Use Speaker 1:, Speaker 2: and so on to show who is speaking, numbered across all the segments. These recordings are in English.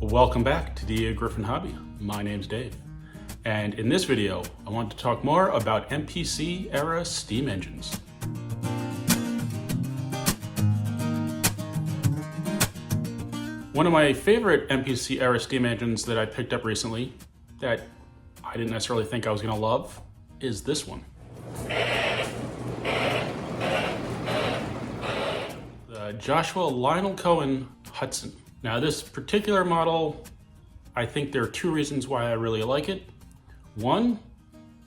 Speaker 1: Welcome back to Dagryffyn Hobby. My name's Dave, and in this video I want to talk more about MPC era steam engines. One of my favorite MPC era steam engines that I picked up recently that I didn't necessarily think I was going to love is this one. The Joshua Lionel Cowen Hudson. Now this particular model, I think there are two reasons why I really like it. One,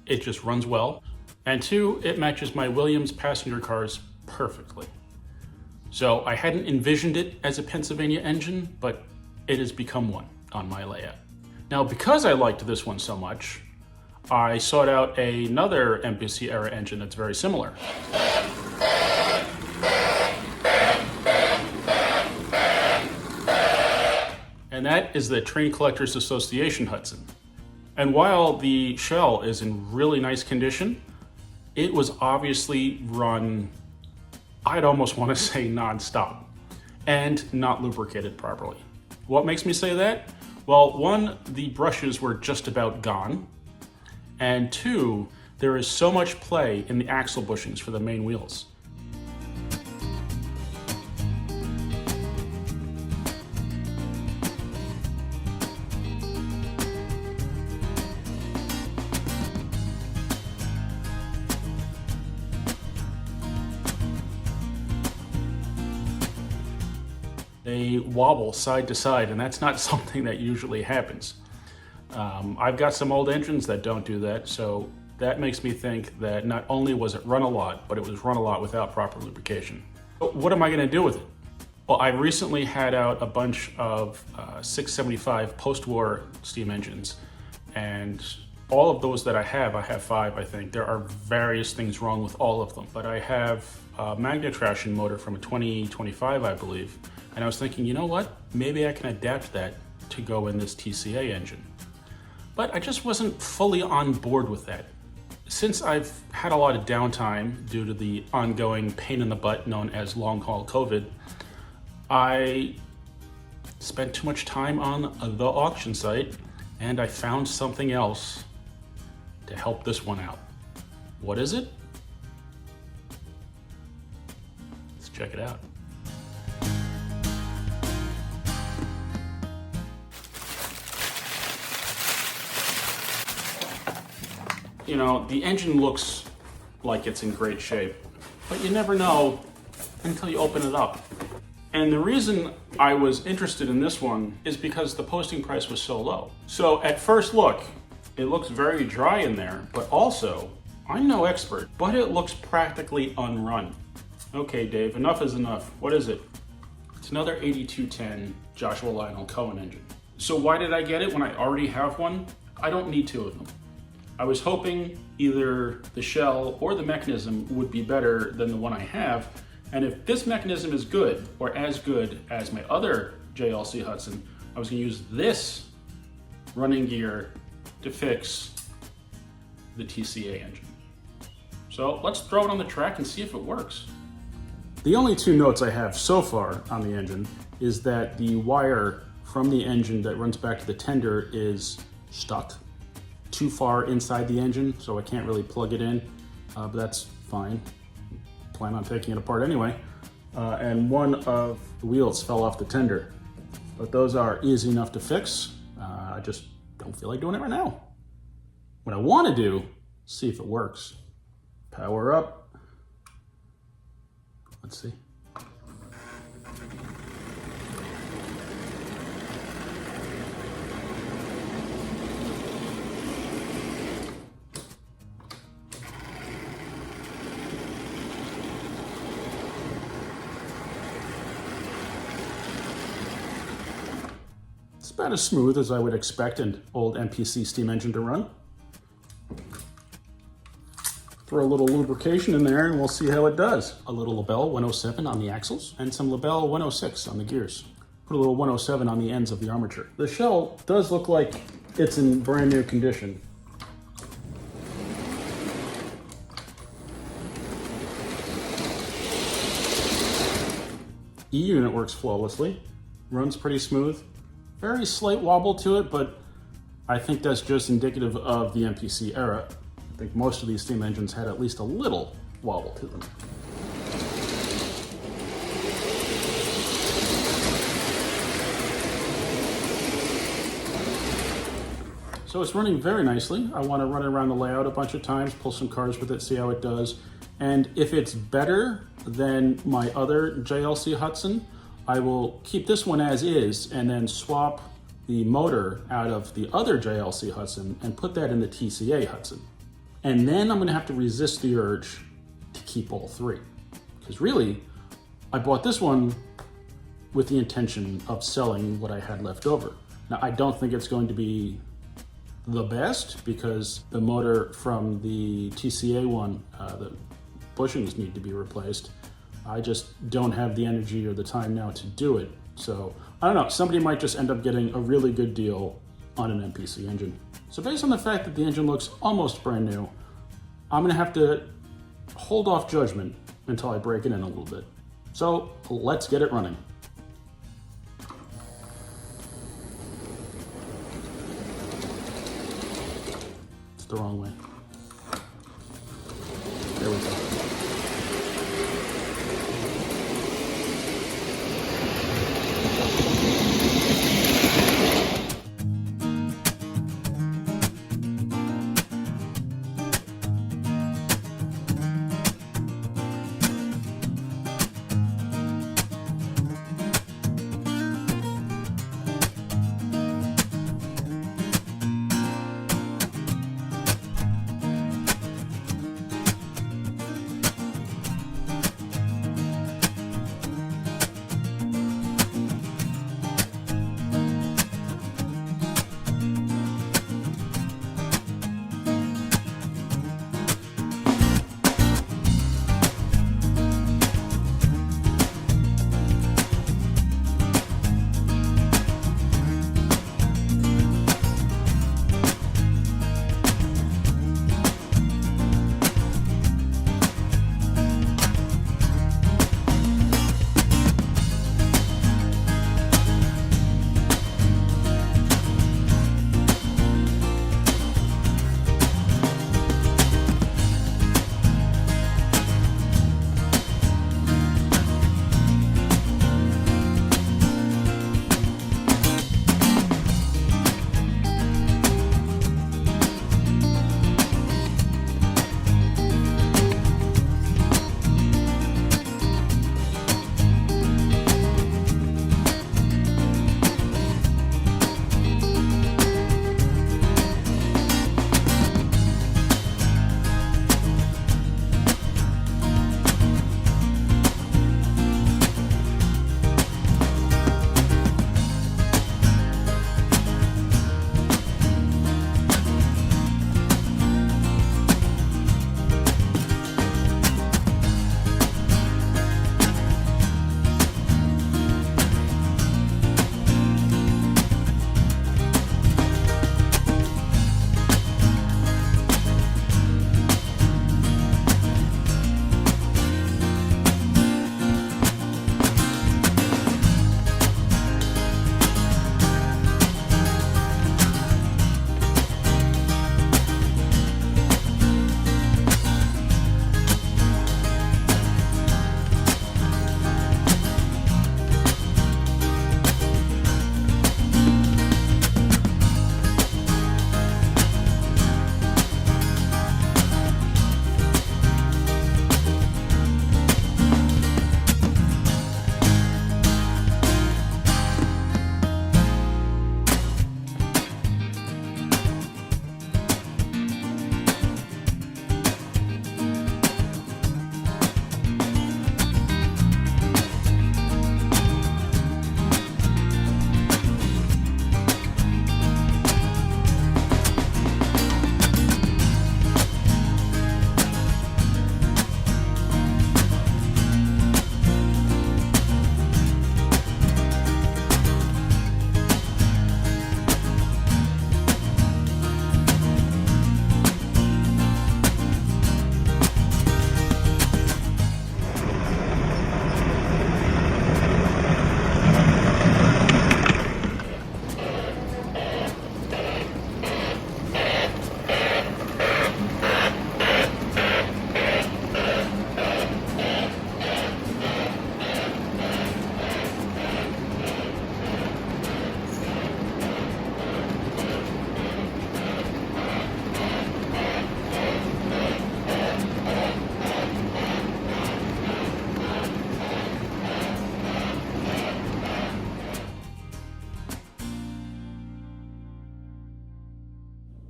Speaker 1: it just runs well. And two, it matches my Williams passenger cars perfectly. So I hadn't envisioned it as a Pennsylvania engine, but it has become one on my layout. Now because I liked this one so much, I sought out another MPC era engine that's very similar. And that is the Train Collectors Association Hudson. And while the shell is in really nice condition, it was obviously run, I'd almost want to say nonstop, and not lubricated properly. What makes me say that? Well, one, the brushes were just about gone, and two, there is so much play in the axle bushings for the main wheels. They wobble side to side, and that's not something that usually happens. I've got some old engines that don't do that, so that makes me think that not only was it run a lot, but it was run a lot without proper lubrication. But what am I going to do with it? Well, I recently had out a bunch of 675 post-war steam engines, and all of those that I have five, I think. There are various things wrong with all of them, but I have a magnet traction motor from a 2025, I believe. And I was thinking, you know what? Maybe I can adapt that to go in this TCA engine. But I just wasn't fully on board with that. Since I've had a lot of downtime due to the ongoing pain in the butt known as long-haul COVID, I spent too much time on the auction site, and I found something else to help this one out. What is it? Let's check it out. You know, the engine looks like it's in great shape, but you never know until you open it up. And the reason I was interested in this one is because the posting price was so low. So at first look, it looks very dry in there, but also, I'm no expert, but it looks practically unrun. Okay, Dave, enough is enough. What is it? It's another 8210 Joshua Lionel Cowen engine. So why did I get it when I already have one? I don't need two of them. I was hoping either the shell or the mechanism would be better than the one I have, and if this mechanism is good, or as good as my other JLC Hudson, I was going to use this running gear to fix the TCA engine. So let's throw it on the track and see if it works. The only two notes I have so far on the engine is that the wire from the engine that runs back to the tender is stuck too far inside the engine, so I can't really plug it in, but that's fine. Plan on taking it apart anyway. And one of the wheels fell off the tender, but those are easy enough to fix. I just don't feel like doing it right now. What I want to do, see if it works. Power up. Let's see. It's about as smooth as I would expect an old MPC steam engine to run. Throw a little lubrication in there and we'll see how it does. A little Labelle 107 on the axles and some Labelle 106 on the gears. Put a little 107 on the ends of the armature. The shell does look like it's in brand new condition. E-unit works flawlessly, runs pretty smooth. very slight wobble to it, but I think that's just indicative of the MPC era. I think most of these steam engines had at least a little wobble to them. So it's running very nicely. I want to run it around the layout a bunch of times, pull some cars with it, see how it does. And if it's better than my other JLC Hudson, I will keep this one as is and then swap the motor out of the other JLC Hudson and put that in the TCA Hudson. And then I'm gonna have to resist the urge to keep all three. Because really, I bought this one with the intention of selling what I had left over. Now, I don't think it's going to be the best because the motor from the TCA one, the bushings need to be replaced. I just don't have the energy or the time now to do it. So I don't know, somebody might just end up getting a really good deal on an MPC engine. So based on the fact that the engine looks almost brand new, I'm gonna have to hold off judgment until I break it in a little bit. So let's get it running. The wrong way. There we go.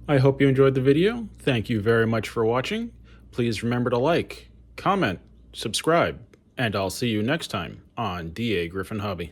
Speaker 1: I hope you enjoyed the video. Thank you very much for watching. Please remember to like, comment, subscribe, and I'll see you next time on Dagryffyn Hobby.